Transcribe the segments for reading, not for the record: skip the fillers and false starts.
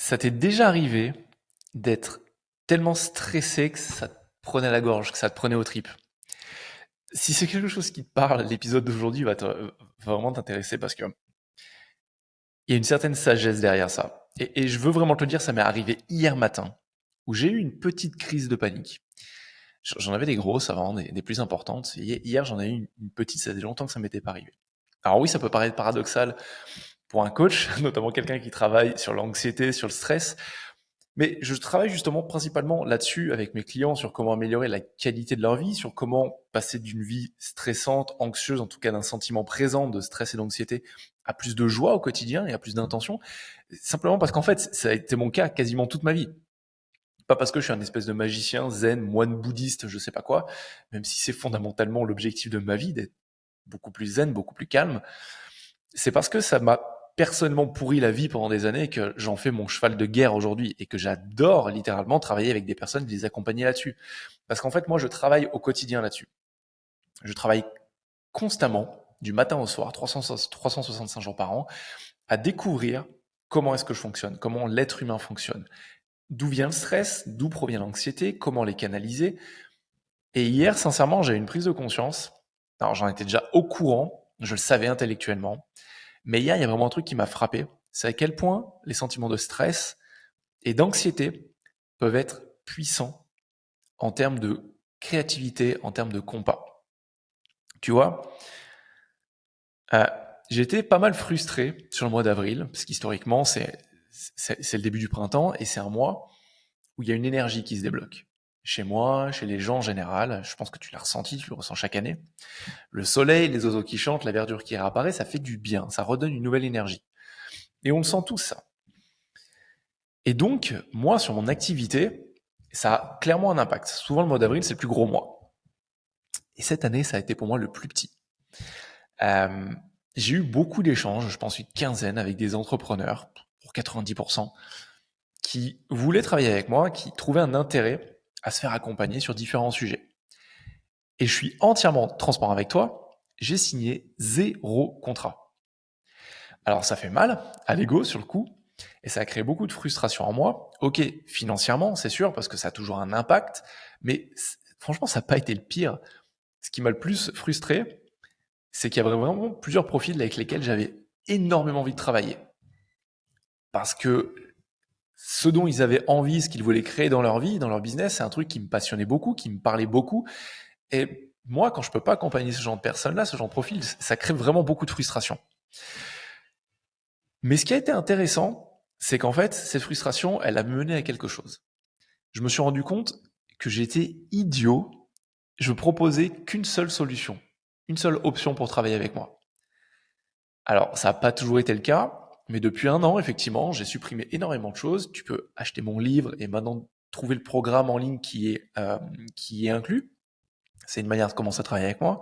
Ça t'est déjà arrivé d'être tellement stressé que ça te prenait la gorge, que ça te prenait aux tripes? Si c'est quelque chose qui te parle, l'épisode d'aujourd'hui va vraiment t'intéresser parce que il y a une certaine sagesse derrière ça. Et je veux vraiment te le dire, ça m'est arrivé hier matin, où j'ai eu une petite crise de panique. J'en avais des grosses avant, des plus importantes. Et hier, j'en ai eu une petite, ça faisait longtemps que ça m'était pas arrivé. Alors oui, ça peut paraître paradoxal pour un coach, notamment quelqu'un qui travaille sur l'anxiété, sur le stress. Mais je travaille justement principalement là-dessus avec mes clients sur comment améliorer la qualité de leur vie, sur comment passer d'une vie stressante, anxieuse, en tout cas d'un sentiment présent de stress et d'anxiété, à plus de joie au quotidien et à plus d'intention. Simplement parce qu'en fait, ça a été mon cas quasiment toute ma vie. Pas parce que je suis un espèce de magicien, zen, moine bouddhiste, je sais pas quoi, même si c'est fondamentalement l'objectif de ma vie d'être beaucoup plus zen, beaucoup plus calme. C'est parce que ça m'a personnellement pourri la vie pendant des années que j'en fais mon cheval de guerre aujourd'hui et que j'adore littéralement travailler avec des personnes et les accompagner là-dessus. Parce qu'en fait, moi, je travaille au quotidien là-dessus. Je travaille constamment, du matin au soir, 365 jours par an, à découvrir comment est-ce que je fonctionne, comment l'être humain fonctionne, d'où vient le stress, d'où provient l'anxiété, comment les canaliser. Et hier, sincèrement, j'ai eu une prise de conscience. Alors, j'en étais déjà au courant, je le savais intellectuellement, mais hier, il y a vraiment un truc qui m'a frappé. C'est à quel point les sentiments de stress et d'anxiété peuvent être puissants en termes de créativité, en termes de compas. Tu vois, euh, j'ai été pas mal frustré sur le mois d'avril, parce qu'historiquement, c'est le début du printemps et c'est un mois où il y a une énergie qui se débloque. Chez moi, chez les gens en général, je pense que tu l'as ressenti, tu le ressens chaque année. Le soleil, les oiseaux qui chantent, la verdure qui réapparaît, ça fait du bien, ça redonne une nouvelle énergie. Et on le sent tous, ça. Et donc, moi, sur mon activité, ça a clairement un impact. Souvent, le mois d'avril, c'est le plus gros mois. Et cette année, ça a été pour moi le plus petit. Euh, j'ai eu beaucoup d'échanges, je pense une quinzaine, avec des entrepreneurs, pour 90%, qui voulaient travailler avec moi, qui trouvaient un intérêt à se faire accompagner sur différents sujets. Et je suis entièrement transparent avec toi, j'ai signé 0 contrat. Alors ça fait mal à l'ego sur le coup, et ça a créé beaucoup de frustration en moi. Ok, financièrement, c'est sûr, parce que ça a toujours un impact, mais franchement, ça n'a pas été le pire. Ce qui m'a le plus frustré, c'est qu'il y avait vraiment plusieurs profils avec lesquels j'avais énormément envie de travailler. Parce que ce dont ils avaient envie, ce qu'ils voulaient créer dans leur vie, dans leur business, c'est un truc qui me passionnait beaucoup, qui me parlait beaucoup. Et moi, quand je peux pas accompagner ce genre de personnes-là, ce genre de profil, ça crée vraiment beaucoup de frustration. Mais ce qui a été intéressant, c'est qu'en fait, cette frustration, elle a mené à quelque chose. Je me suis rendu compte que j'étais idiot. Je proposais qu'une seule solution, une seule option pour travailler avec moi. Alors, ça n'a pas toujours été le cas, mais depuis un an, effectivement, j'ai supprimé énormément de choses. Tu peux acheter mon livre et maintenant trouver le programme en ligne qui est inclus. C'est une manière de commencer à travailler avec moi.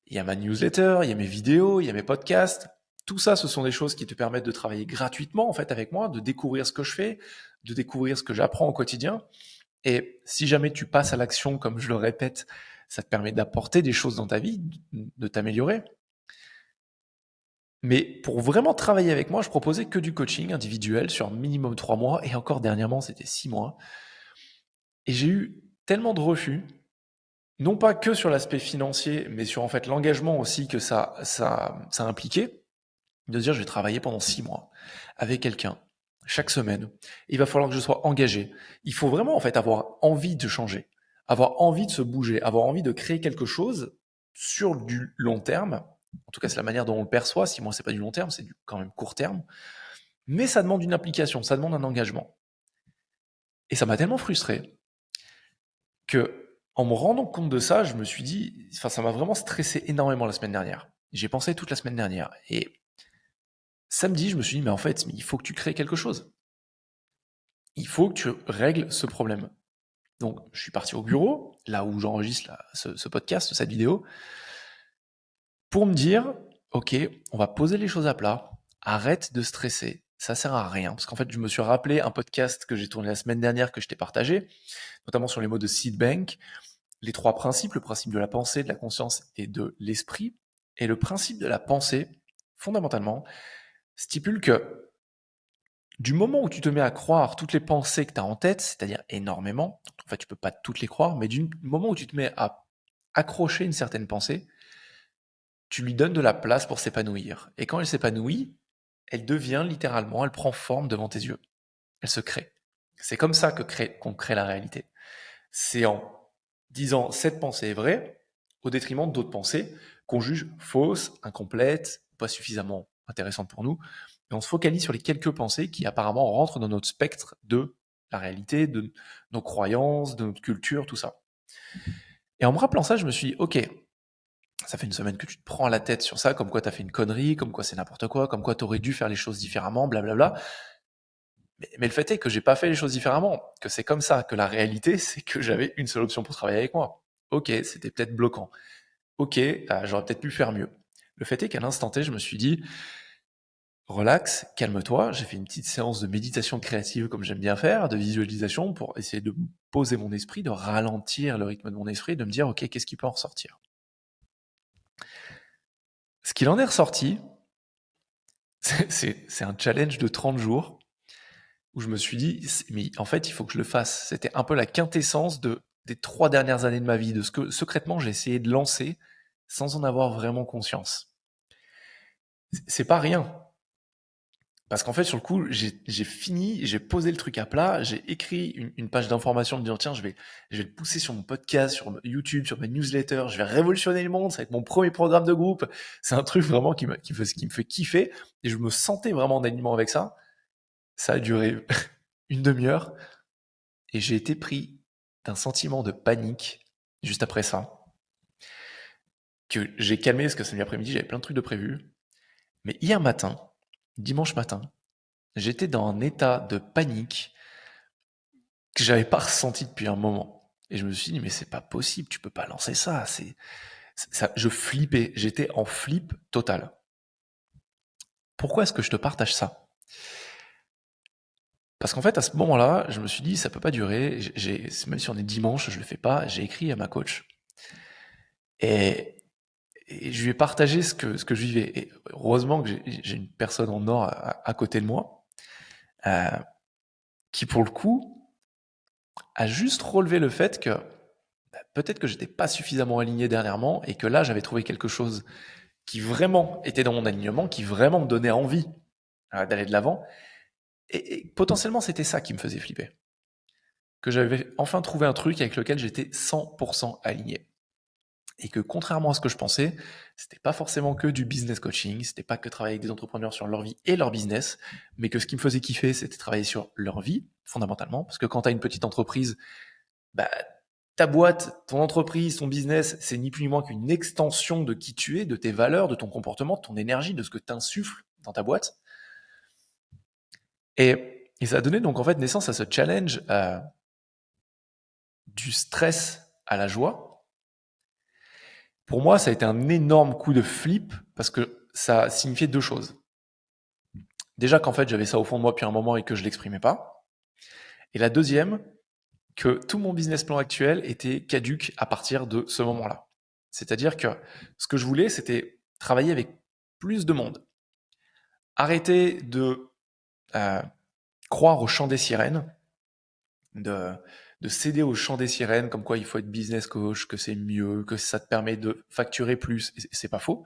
Il y a ma newsletter, il y a mes vidéos, il y a mes podcasts. Tout ça, ce sont des choses qui te permettent de travailler gratuitement en fait avec moi, de découvrir ce que je fais, de découvrir ce que j'apprends au quotidien. Et si jamais tu passes à l'action, comme je le répète, ça te permet d'apporter des choses dans ta vie, de t'améliorer. Mais pour vraiment travailler avec moi, je proposais que du coaching individuel sur minimum 3 mois et encore dernièrement, c'était 6 mois. Et j'ai eu tellement de refus, non pas que sur l'aspect financier, mais sur en fait l'engagement aussi que ça impliquait, de dire je vais travailler pendant 6 mois avec quelqu'un chaque semaine. Il va falloir que je sois engagé. Il faut vraiment en fait avoir envie de changer, avoir envie de se bouger, avoir envie de créer quelque chose sur du long terme. En tout cas, c'est la manière dont on le perçoit. 6 mois, c'est pas du long terme, c'est du quand même court terme. Mais ça demande une application, ça demande un engagement. Et ça m'a tellement frustré que, en me rendant compte de ça, je me suis dit, enfin, ça m'a vraiment stressé énormément la semaine dernière. J'ai pensé toute la semaine dernière. Et samedi, je me suis dit, mais en fait, il faut que tu crées quelque chose. Il faut que tu règles ce problème. Donc, je suis parti au bureau, là où j'enregistre ce podcast, cette vidéo, pour me dire, ok, on va poser les choses à plat, arrête de stresser, ça sert à rien. Parce qu'en fait, je me suis rappelé un podcast que j'ai tourné la semaine dernière, que je t'ai partagé, notamment sur les mots de Seed Bank, les 3 principes, le principe de la pensée, de la conscience et de l'esprit. Et le principe de la pensée, fondamentalement, stipule que Du moment où tu te mets à croire toutes les pensées que tu as en tête, c'est-à-dire énormément, en fait tu peux pas toutes les croire, mais du moment où tu te mets à accrocher une certaine pensée, tu lui donnes de la place pour s'épanouir. Et quand elle s'épanouit, elle devient littéralement, elle prend forme devant tes yeux. Elle se crée. C'est comme ça qu'on crée la réalité. C'est en disant cette pensée est vraie au détriment d'autres pensées qu'on juge fausses, incomplètes, pas suffisamment intéressantes pour nous. Et on se focalise sur les quelques pensées qui apparemment rentrent dans notre spectre de la réalité, de nos croyances, de notre culture, tout ça. Et en me rappelant ça, je me suis dit, ok, ça fait une semaine que tu te prends la tête sur ça, comme quoi t'as fait une connerie, comme quoi c'est n'importe quoi, comme quoi t'aurais dû faire les choses différemment, blablabla. Mais le fait est que j'ai pas fait les choses différemment, que c'est comme ça, que la réalité, c'est que j'avais une seule option pour travailler avec moi. Ok, c'était peut-être bloquant. Ok, j'aurais peut-être pu faire mieux. Le fait est qu'à l'instant T, je me suis dit, relax, calme-toi. J'ai fait une petite séance de méditation créative comme j'aime bien faire, de visualisation pour essayer de poser mon esprit, de ralentir le rythme de mon esprit, de me dire, ok, qu'est-ce qui peut en ressortir? Ce qu'il en est ressorti, c'est un challenge de 30 jours où je me suis dit, mais en fait, il faut que je le fasse. C'était un peu la quintessence des 3 dernières années de ma vie, de ce que secrètement j'ai essayé de lancer sans en avoir vraiment conscience. C'est pas rien. Parce qu'en fait, sur le coup, j'ai fini, j'ai posé le truc à plat, j'ai écrit une page d'information, me disant, tiens, je vais le pousser sur mon podcast, sur YouTube, sur ma newsletter, je vais révolutionner le monde, ça va être mon premier programme de groupe. C'est un truc vraiment qui me fait kiffer, et je me sentais vraiment en alignement avec ça. Ça a duré une demi-heure, et j'ai été pris d'un sentiment de panique juste après ça, que j'ai calmé, parce que samedi après-midi, j'avais plein de trucs de prévus. Mais hier matin, dimanche matin, j'étais dans un état de panique que j'avais pas ressenti depuis un moment. Et je me suis dit, mais c'est pas possible, tu peux pas lancer ça. Ça. Je flippais, j'étais en flip total. Pourquoi est-ce que je te partage ça? Parce qu'en fait, à ce moment-là, je me suis dit, ça peut pas durer. Même si on est dimanche, je le fais pas. J'ai écrit à ma coach. Et, et je lui ai partagé ce que je vivais. Et heureusement que j'ai une personne en or à côté de moi, euh, qui pour le coup a juste relevé le fait que peut-être que j'étais pas suffisamment aligné dernièrement et que là j'avais trouvé quelque chose qui vraiment était dans mon alignement, qui vraiment me donnait envie d'aller de l'avant. Et potentiellement c'était ça qui me faisait flipper. Que j'avais enfin trouvé un truc avec lequel j'étais 100% aligné. Et que contrairement à ce que je pensais, c'était pas forcément que du business coaching, c'était pas que travailler avec des entrepreneurs sur leur vie et leur business, mais que ce qui me faisait kiffer, c'était travailler sur leur vie, fondamentalement. Parce que quand tu as une petite entreprise, bah, ta boîte, ton entreprise, ton business, c'est ni plus ni moins qu'une extension de qui tu es, de tes valeurs, de ton comportement, de ton énergie, de ce que tu insuffles dans ta boîte. Et ça a donné donc en fait naissance à ce challenge du stress à la joie. Pour moi, ça a été un énorme coup de flip parce que ça signifiait deux choses. Déjà qu'en fait j'avais ça au fond de moi depuis un moment et que je l'exprimais pas. Et la deuxième, que tout mon business plan actuel était caduque à partir de ce moment-là. C'est-à-dire que ce que je voulais, c'était travailler avec plus de monde. Arrêter de euh, croire au chant des sirènes, de, de céder au chant des sirènes, comme quoi il faut être business coach, que c'est mieux, que ça te permet de facturer plus, et c'est pas faux.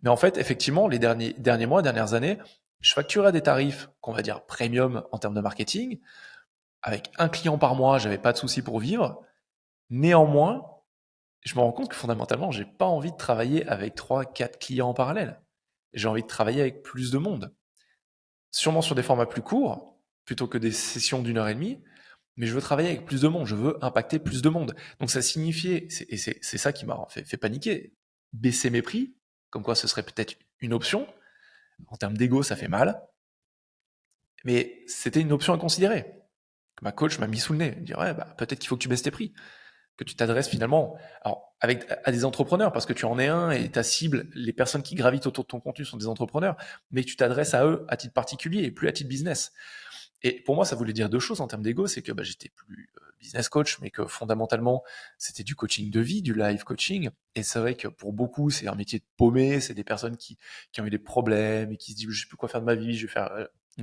Mais en fait, effectivement, les derniers mois, dernières années, je facturais des tarifs qu'on va dire premium en termes de marketing. Avec un client par mois, j'avais pas de souci pour vivre. Néanmoins, je me rends compte que fondamentalement, j'ai pas envie de travailler avec 3, 4 clients en parallèle. J'ai envie de travailler avec plus de monde. Sûrement sur des formats plus courts, plutôt que des sessions d'1 heure et demie, mais je veux travailler avec plus de monde, je veux impacter plus de monde. Donc ça signifiait, et c'est ça qui m'a fait paniquer, baisser mes prix, comme quoi ce serait peut-être une option. En termes d'ego, ça fait mal, mais c'était une option à considérer. Ma coach m'a mis sous le nez, elle me dit ouais, bah, peut-être qu'il faut que tu baisses tes prix, que tu t'adresses finalement à des entrepreneurs, parce que tu en es un et ta cible, les personnes qui gravitent autour de ton contenu sont des entrepreneurs, mais que tu t'adresses à eux à titre particulier et plus à titre business. Et pour moi, ça voulait dire deux choses en termes d'ego, c'est que j'étais plus business coach, mais que fondamentalement, c'était du coaching de vie, du live coaching. Et c'est vrai que pour beaucoup, c'est un métier de paumé, c'est des personnes qui ont eu des problèmes et qui se disent je sais plus quoi faire de ma vie,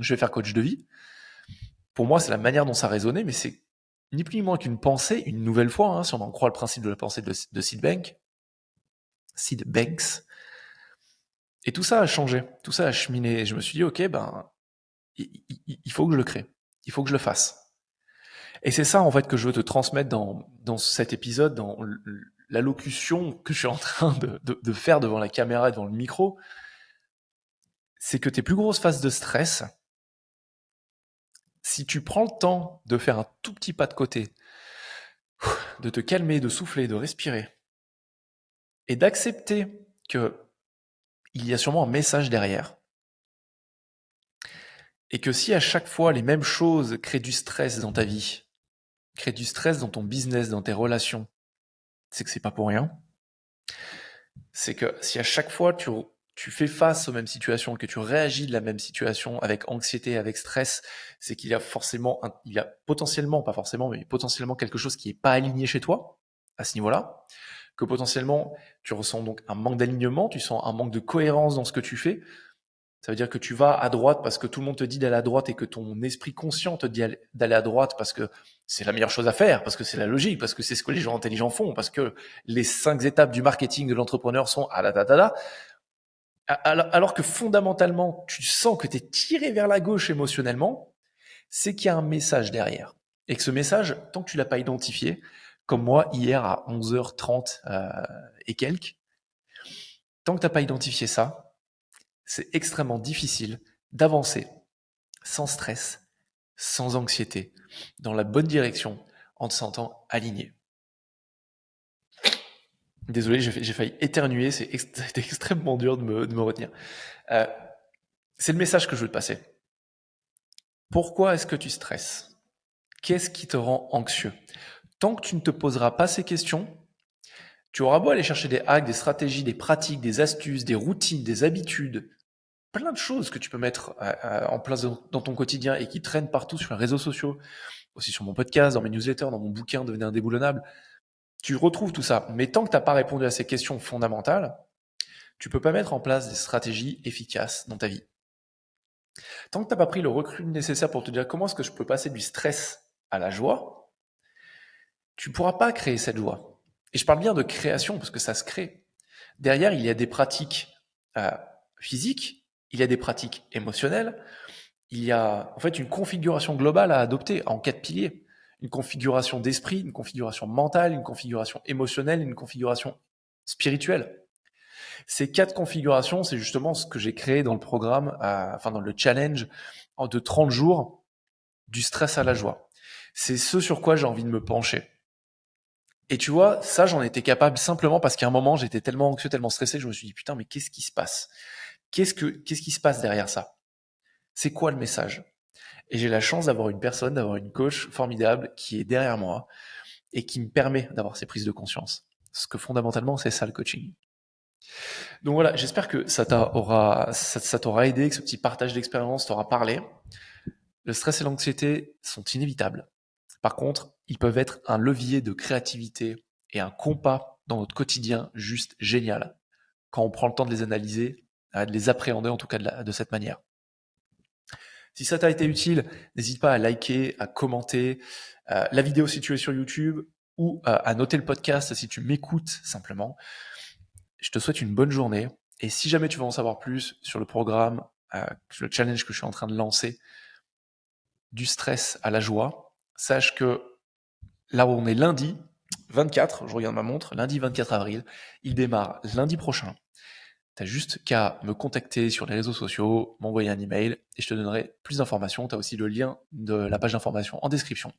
je vais faire coach de vie. Pour moi, c'est la manière dont ça résonnait, mais c'est ni plus ni moins qu'une pensée, une nouvelle fois, hein, si on en croit le principe de la pensée de Sid Banks. Et tout ça a changé, tout ça a cheminé. Et je me suis dit, ok, il faut que je le crée, il faut que je le fasse. Et c'est ça, en fait, que je veux te transmettre dans cet épisode, dans l'allocution que je suis en train de faire devant la caméra et devant le micro. C'est que tes plus grosses phases de stress, si tu prends le temps de faire un tout petit pas de côté, de te calmer, de souffler, de respirer, et d'accepter que il y a sûrement un message derrière, et que si à chaque fois les mêmes choses créent du stress dans ta vie, créent du stress dans ton business, dans tes relations, c'est que c'est pas pour rien. C'est que si à chaque fois tu fais face aux mêmes situations, que tu réagis de la même situation avec anxiété, avec stress, c'est qu'il y a forcément, il y a potentiellement, pas forcément, mais potentiellement quelque chose qui est pas aligné chez toi à ce niveau-là, que potentiellement tu ressens donc un manque d'alignement, tu sens un manque de cohérence dans ce que tu fais. Ça veut dire que tu vas à droite parce que tout le monde te dit d'aller à droite et que ton esprit conscient te dit d'aller à droite parce que c'est la meilleure chose à faire, parce que c'est la logique, parce que c'est ce que les gens intelligents font, parce que les 5 étapes du marketing de l'entrepreneur sont à la ta. Alors que fondamentalement, tu sens que tu es tiré vers la gauche émotionnellement, c'est qu'il y a un message derrière. Et que ce message, tant que tu l'as pas identifié, comme moi hier à 11h30 et quelques, tant que tu n'as pas identifié ça, c'est extrêmement difficile d'avancer sans stress, sans anxiété, dans la bonne direction, en te sentant aligné. Désolé, j'ai failli éternuer, c'était extrêmement dur de me retenir. C'est le message que je veux te passer. Pourquoi est-ce que tu stresses? Qu'est-ce qui te rend anxieux? Tant que tu ne te poseras pas ces questions, tu auras beau aller chercher des hacks, des stratégies, des pratiques, des astuces, des routines, des habitudes, plein de choses que tu peux mettre en place dans ton quotidien et qui traînent partout sur les réseaux sociaux, aussi sur mon podcast, dans mes newsletters, dans mon bouquin Devenir indéboulonnable. Tu retrouves tout ça. Mais tant que tu n'as pas répondu à ces questions fondamentales, tu peux pas mettre en place des stratégies efficaces dans ta vie. Tant que tu n'as pas pris le recul nécessaire pour te dire comment est-ce que je peux passer du stress à la joie, tu ne pourras pas créer cette joie. Et je parle bien de création parce que ça se crée. Derrière, il y a des pratiques physiques, il y a des pratiques émotionnelles, il y a en fait une configuration globale à adopter en 4 piliers. Une configuration d'esprit, une configuration mentale, une configuration émotionnelle, une configuration spirituelle. Ces 4 configurations, c'est justement ce que j'ai créé dans le programme, dans le challenge de 30 jours du stress à la joie. C'est ce sur quoi j'ai envie de me pencher. Et tu vois, ça, j'en étais capable simplement parce qu'à un moment, j'étais tellement anxieux, tellement stressé, je me suis dit, putain, mais qu'est-ce qui se passe? Qu'est-ce qui se passe derrière ça? C'est quoi le message? Et j'ai la chance d'avoir une personne, d'avoir une coach formidable qui est derrière moi et qui me permet d'avoir ces prises de conscience. Parce que fondamentalement, c'est ça le coaching. Donc voilà, j'espère que ça t'aura aidé, que ce petit partage d'expérience t'aura parlé. Le stress et l'anxiété sont inévitables. Par contre, ils peuvent être un levier de créativité et un compas dans notre quotidien juste génial quand on prend le temps de les analyser, de les appréhender en tout cas de cette manière. Si ça t'a été utile, n'hésite pas à liker, à commenter la vidéo si tu es sur YouTube ou à noter le podcast si tu m'écoutes simplement. Je te souhaite une bonne journée et si jamais tu veux en savoir plus sur le programme, le challenge que je suis en train de lancer, du stress à la joie, sache que là où on est lundi 24, je regarde ma montre, lundi 24 avril, il démarre lundi prochain. Tu as juste qu'à me contacter sur les réseaux sociaux, m'envoyer un email et je te donnerai plus d'informations. Tu as aussi le lien de la page d'information en description.